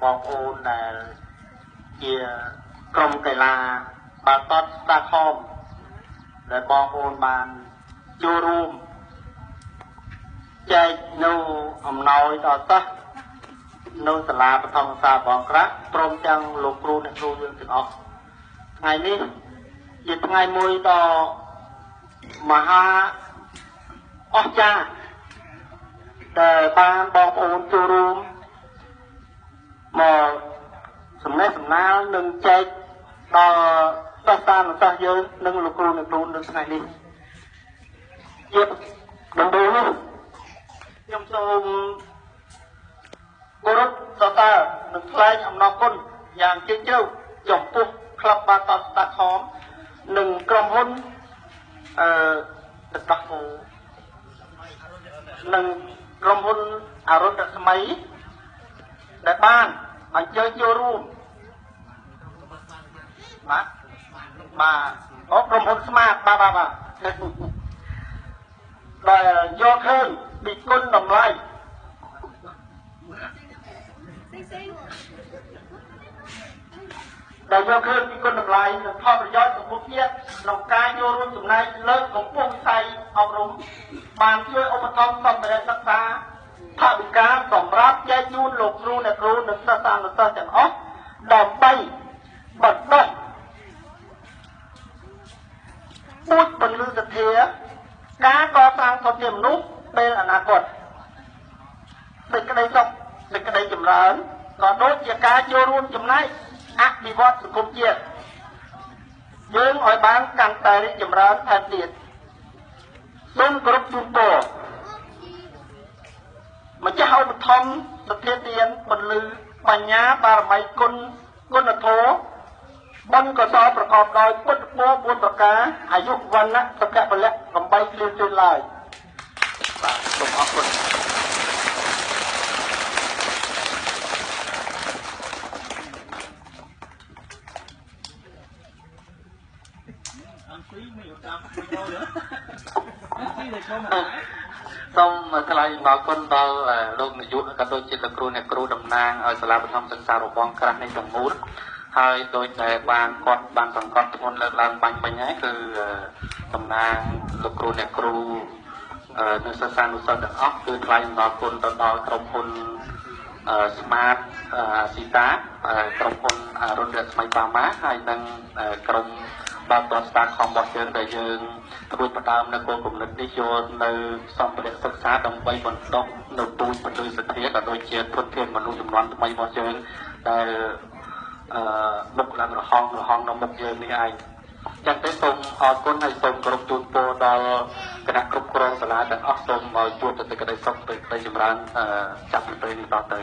បងប្អូនដែលជាក្រុមកីឡាបាល់ទាត់ស្ដាខំដែលបងប្អូនបានចូលរួមចែកនៅអំណោយដល់សិស្សនៅសាលាបឋមសិក្សាបងក្រាស់ព្រមទាំងលោកគ្រូអ្នកគ្រូយើងទាំងអស់ថ្ងៃនេះជាថ្ងៃមួយដ៏មហាអស្ចារ្យដែលបានបងប្អូនចូលរួមមកសំណេះសំណាលនិងចែកដល់សិស្សានុសិស្សយើងនិងលោកគ្រូអ្នកគ្រូនៅថ្ងៃនេះជាដំបូងនេះខ្ញុំសូមគោរពសរសើរនិងថ្លែងអំណរគុណយ៉ាងជ្រាលជ្រៅចំពោះក្លឹបបាល់ទាត់ស្ដាខំនិងក្រុមហ៊ុនទឹកដោះគោនិងក្រុមហ៊ុនអរុណរស្មីដែលបានអញ្ជើញចូលរួមបាទអូក្រុមហ៊ុនស្មាតបាទដែលយកឃើញពីគុណតម្លៃដែលយកឃើញពីគុណតម្លៃនិងផលប្រយោជន៍សម្ពុជាតិក្នុងការចូលរួមចំណែកលើកកម្ពស់វិស័យអប់រំបានជួយឧបត្ថម្ភសម្ភារៈសិក្សាថវិកាសម្រាប់ចែកជូនលោកគ្រូអ្នកគ្រូនិងសិស្សានុសិស្សទាំងអស់ដើម្បីបណ្ដុះពូជពន្លឺសទ្ធាការកសាងធនធានមនុស្សពេលអនាគតសេចក្តីសុខសេចក្តីចម្រើនក៏ដូចជាការចូលរួមចំណែកអភិវឌ្ឍសង្គមជាតិយើងឲ្យបានកាន់តែរីកចម្រើនថែមទៀតសូមគោរពជូនពរម្ចាស់ឧបត្ថម្ភសទ្ធាទានពន្លឺបញ្ញាបារមីគុណធម៌បុណ្យកុសលប្រកបដោយពុទ្ធពរ4ប្រការអាយុវណ្ណៈសុខៈពលៈកំបីគ្លៀនជឿនឡើយបាទសូមអរគុណសូមថ្លែងអំណរគុណដល់លោកនាយកក៏ដូចជាលោកគ្រូអ្នកគ្រូតំណាងឲ្យសាលាបឋមសិក្សារបងក្រាស់នេះទាំងមូលហើយដោយតែបានគាត់បានសង្កត់ធ្ងន់លើកឡើងបាញ់មិញហើយគឺតំណាងលោកគ្រូអ្នកគ្រូនៅសិស្សានុសិស្សទាំងអស់គឺថ្លែងអំណរគុណទៅដល់ក្រុមហ៊ុនSmart ស៊ីតាក្រុមហ៊ុនរុនរស្មីបាម៉ាហើយនិងក្រុមបាល់ទាត់ស្ដាខំរបស់យើងដែលយើងរួចផ្ដើមនៅគោលគំនិតនេះយកនៅសម្ភារៈសិក្សាដើម្បីបណ្ដុះនៅពូជពន្លឺសទ្ធាក៏ដូចជាធនធានមនុស្សចំនួនថ្មីរបស់យើងដែលមុខឡើងរហងនៅមុខយើងនេះឯងចឹងទៅសូមអរគុណហើយសូមគោរពជូនពរដល់គណៈគ្រប់គ្រងសាលាទាំងអស់សូមឲ្យជួបតែសេចក្តីសុខសេចក្តីចម្រើនចាប់ពីពេលនេះតទៅ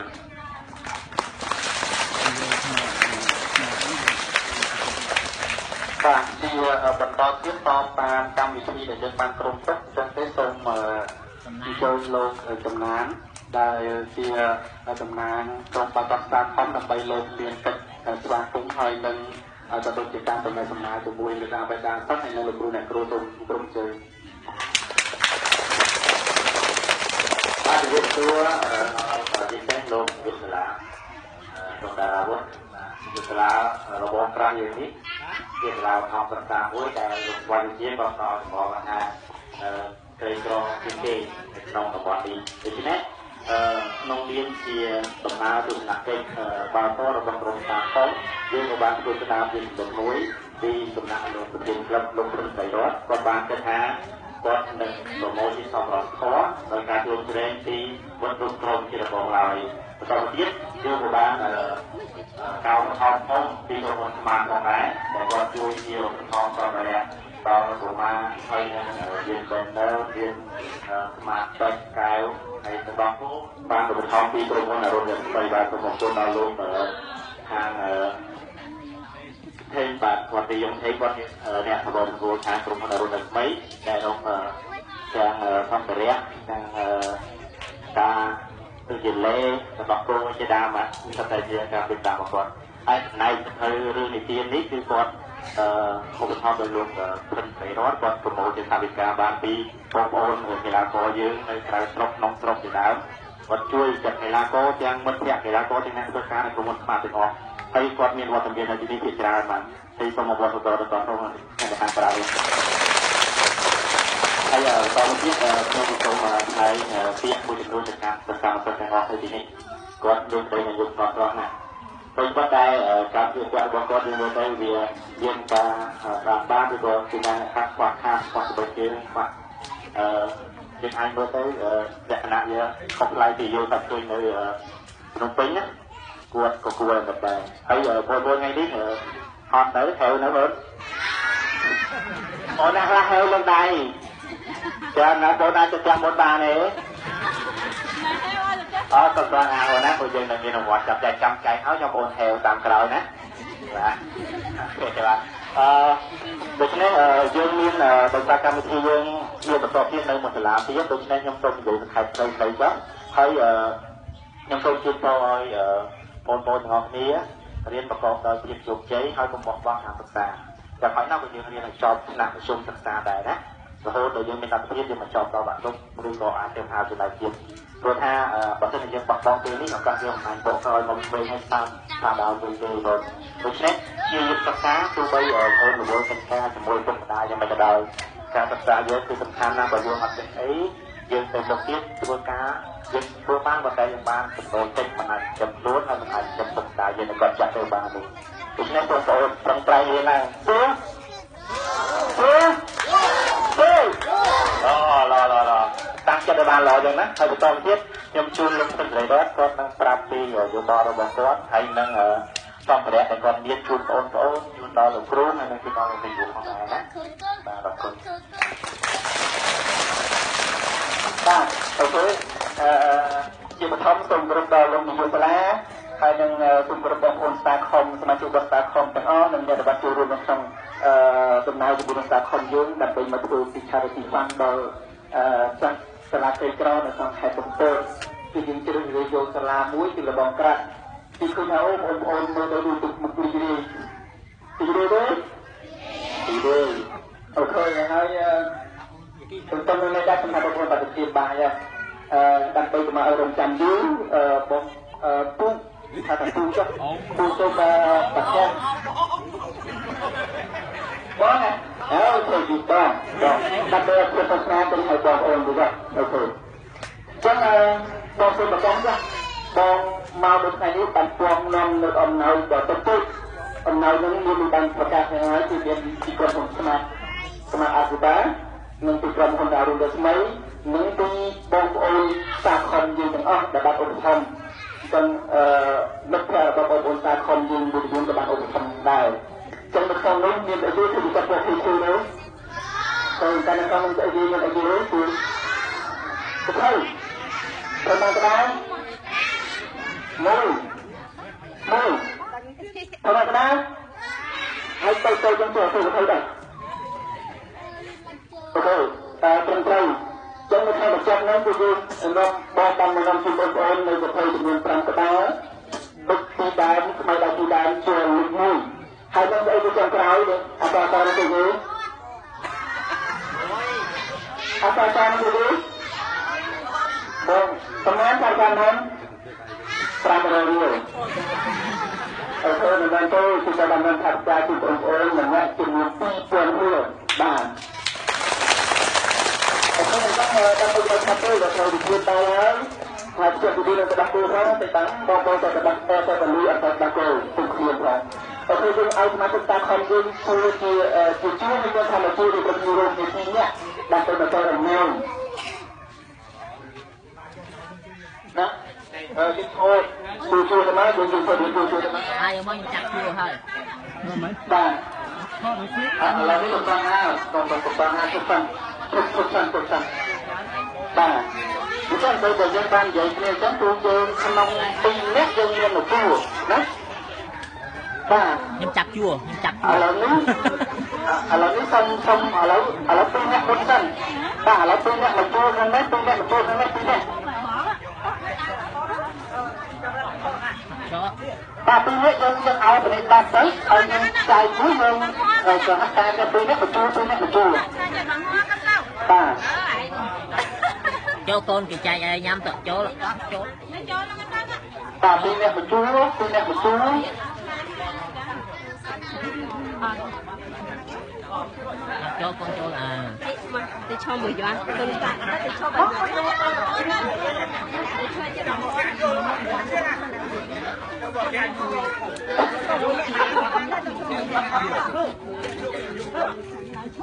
បាទជាបន្តទៀតតតាមកម្មវិធីដែលយើងបានក្រុមទុកចឹងទេសូមអញ្ជើញលោកចំណានដែលជាតំណាងក្រុមបាល់ទាត់ស្ដាខំដើម្បីលោកមានកិច្ចស្វាគមន៍ហើយនឹងក៏ដូចជាការដំណើរសម្ដែងជាមួយលោកអាបេដាសិស្សហើយនិងលោកគ្រូអ្នកគ្រូសូមក្រុមជើញបាទជំរាបសួរជាចេះលោកវិទ្យាលាលោកតារាវុធវិទ្យាលារបងក្រាស់យើងនេះជាសាលាបឋមសិក្សាមួយដែលលោកវណ្ណជាក៏តបមកថាក្រីក្រជាងគេក្នុងតំបន់នេះដូច្នេះក្នុងនាមជាដំណើរទស្សនកិច្ចបាល់ទាត់របស់ក្រុមតាខំយើងក៏បានធ្វើស្ដារពីសំណួរពីសំណាក់លោកប្រធានក្លឹបលោកព្រឹទ្ធសីរដ្ឋគាត់បានគិតថាគាត់នឹងប្រមូលជាសម្រាប់ធម៌ដោយការជួបជ្រែងពីវត្តគ្រប់ក្រុមជារបស់ឡើយបន្តទៀតយើងក៏បានកោតថតផងពីក្រុមហ៊ុនស្មាតផងដែរដែលគាត់ជួយជាឧបត្ថម្ភសម្រាប់ដល់កុមារហើយនឹងយើងបានរៀនស្មាតបេក្ខកែវហើយទៅដល់នោះបានឧបត្ថម្ភពីក្រុមហ៊ុនអរុណរស្មីបានសូមអរគុណដល់លោកខាងថេបាទគាត់ទីយងថេគាត់អ្នកបរិបូរខាងក្រុមហ៊ុនអរុណរស្មីដែលរកទាំងសម្ភារៈទាំងការទៅជាលេទៅដល់គ្រូជាដើមហ្នឹងតែជាការពិបាករបស់គាត់ហើយចំណែកទៅរឿងនីតិនេះគឺគាត់ឧបត្ថម្ភដោយលោកព្រឹទ្ធសីរដ្ឋគាត់ប្រមូលជាថាវិការបានពីបងប្អូនកីឡាករយើងនៅក្រៅស្រុកក្នុងស្រុកជាដើម គាត់ជួយចាត់កីឡាករទាំងមិត្តភ័ក្តិកីឡាករទាំងអ្នកធ្វើការនៅក្រុមស្មាតទាំងអស់ហើយគាត់មានវត្តមាននៅទីនេះជាច្រើនបាទហើយសូមអរគុណដល់ក្នុងខាងក្រៅហើយតទៅទៀតខ្ញុំសូមថ្លែងពាក្យមួយចំនួនទៅកាន់ប្រសាសិទ្ធិទាំងអស់នៅទីនេះគាត់មានប្រយោជន៍ដល់ណាស់ពេលបាត់តែការធ្វើការរបស់គាត់យើងមើលទៅវាមានការបានឬក៏ជាការខាត់ខ្វះទៅជាខ្វះយើងអាចមើលទៅលក្ខណៈវាខុសប្លែកពីយើងតែឃើញនៅភ្នំពេញណាគាត់ក៏គួរតែដែរហើយពលថ្ងៃនេះហត់ទៅហៅនៅមើលអូនណាខ្លះហៅលំដៃចាណាបងណាទៅចាំមុនបានទេអត់ក៏បានអូនណាព្រោះយើងនៅមានអវត្តចាប់ចែកចាំចែកឲ្យខ្ញុំបងហៅតាមក្រោយណាបាទអូខេបាទដូច្នេះយើងមានដោយសារកម្មវិធីយើងជាបន្តទៀតនៅមួយសាលាទៀតដូច្នេះខ្ញុំសូមនិយាយសង្ខេបខ្លីៗចុះហើយខ្ញុំសូមជូនពរឲ្យបងប្អូនទាំងអស់គ្នារៀនប្រកបដោយភាពជោគជ័យហើយកុំបោះបង់ការសិក្សាតែហើយណាក៏យើងរៀនឲ្យចប់ថ្នាក់មធ្យមសិក្សាដែរណារហូតដល់យើងមានលទ្ធភាពយើងមកចប់ដល់បាក់ឌុបឬក៏អាចទៅហៅចំណាយទៀតព្រោះថាបើសិនជាយើងបោះបង់ពេលនេះឱកាសយើងមិនអាចបកក្រោយមកវិញឲ្យតាមដល់វិញទេបងដូច្នេះជាយុទ្ធសាស្ត្រទោះបីអូនរវល់សិក្សាជាមួយពុកម្ដាយយ៉ាងម៉េចក៏ដោយការសិក្សាយើងគឺសំខាន់ណាស់បើយើងអត់ចេះអីយើងទៅមុខទៀតធ្វើការយើងធ្វើបានបើតែយើងបានចំណូលតិចមិនអាចចំនួនហើយមិនអាចចំពុកម្ដាយយើងក៏ចាត់ទៅបានទេដូច្នេះបងប្អូនប្រឹងប្រែងរៀនឡើងអូតាំងចិត្តឲ្យបានល្អយ៉ាងណាហើយបន្តទៀតខ្ញុំជូនលោកស្រីរដ្ឋគាត់នឹងប្រាប់ពីយោបល់របស់គាត់ហើយនឹងសម្ភារៈដែលគាត់មានជូនបងប្អូនជូនដល់លោកគ្រូហើយនឹងជូនដល់លោកគ្រូផងដែរណាបាទអរគុណបាទអូខេជាបឋមសូមគោរពដល់លោកនាយកសាលាហើយនឹងសូមគោរពបងប្អូនស្តាខំសមាជិករបស់ស្តាខំទាំងអស់និងអ្នកដែលបានចូលរួមក្នុងដំណើរជាមួយនឹងស្តាខំយើងដើម្បីមកធ្វើពី charity fund ដល់ចាស់សាលាក្រីក្រនៅក្នុងខេត្តកំពតគឺយើងជ្រើសរើសយកសាលាមួយគឺរបងក្រាស់ពីឃើញថាអូបងប្អូនមើលទៅទូទឹកមុខរីករាយទីនេះទេទីនេះអូខេហើយខ្ញុំទៅនៅដាក់សម្រាប់បងប្អូនបាត់ជាបាយដើម្បីទៅមកឲ្យរំចាំយូរបងពុកថាទៅចុះពុកទៅបាត់ចាបងអូខេទីបងដើម្បីឲ្យប្រសាទទៅឲ្យបងប្អូនវិញអូខេចឹងបងសូមបន្តចាបងមកដល់ថ្ងៃនេះបានពំនាំនៅអំណោយដល់ទៅពុកអំណោយនឹងមានបានប្រកាសហើយគឺមានពីគាត់ខ្ញុំស្មាតអភិបាលនិងពីក្រុមហ៊ុនអារុនរស្មីនិងពីបងប្អូនសាខំយើងទាំងអស់ដែលបានឧបត្ថម្ភចឹងមិត្តភ័ក្តិរបស់បងប្អូនសាខំយើងមួយចំនួនក៏បានឧបត្ថម្ភដែរចឹងនៅក្នុងនោះមានអាយុគឺចាប់ពីទីនោះហើយការនៅក្នុងអាយុមានអាយុគឺប្រហែលប្រហែលដែរមួយប្រហែលដែរហើយទៅចឹងទៅប្រហែលដែរអូខេត្រឹមត្រូវចឹងនៅក្នុងបញ្ចប់នេះគឺយើងរកបងតាមនឹងពីបងប្អូននៅប្រភេទចំនួន5ក្បាលដឹកពីដើមស្មៃដល់ពីដើមជាលើកមួយហើយនឹងអីទៅចុងក្រោយអបអរនេះទៅយើងអបអរនេះទៅយើងបងប្រមាណថាបានហ្នឹង500រៀលអូខេនៅដល់ទៅគឺจะបានថាផ្សាយពីបងប្អូនម្នាក់ចំនួន2000រៀលបាទអូខេដល់ទៅថាទៅដល់ទៅជួយតើហើយជួយពីនឹងទៅដាក់គោផងទៅតាំងបងប្អូនទៅដាក់ទៅលុយអត់ទៅដាក់គោទុកខ្លួនផងអូខេយើងឲ្យសមាជិកតាខំយើងជួយជាជួយយើងថាមកជួយពីក្រុមរំនេះនេះដាក់ទៅបន្តដំណើរណាយើងជួយទៅមកយើងជួយទៅមកហើយមកចាក់ជួយហើយបាទឥឡូវនេះទៅបានហើយต้องហើយទៅបានទុកបាទអញ្ចឹងទៅបើយើងបាននិយាយគ្នាអញ្ចឹងទូយើងក្នុង2នាក់យើងមានមួយជួរណាបាទខ្ញុំចាប់ជួរឥឡូវនេះសុំឥឡូវ2នាក់មុនសិនបាទឥឡូវ2នាក់មួយជួរខាងនេះ2នាក់មួយជួរខាងនេះ2នាក់បាទ2នាក់យើងឲ្យបរិបត្តិទៅឲ្យយើងចាយមួយយើងក៏ហាក់តែ2នាក់មួយជួរ2នាក់មួយជួរបាទ chỗ con cái chạy nhắm tận chỗ chỗ bà đi nè một chú đi nè một chú chỗ con chỗ là để cho mùi doan tôi đi ta để cho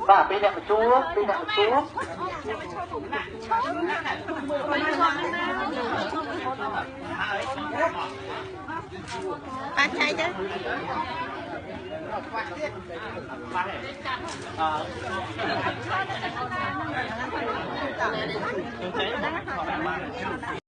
bà đi nè một chú đi nè một chú ăn chay chứ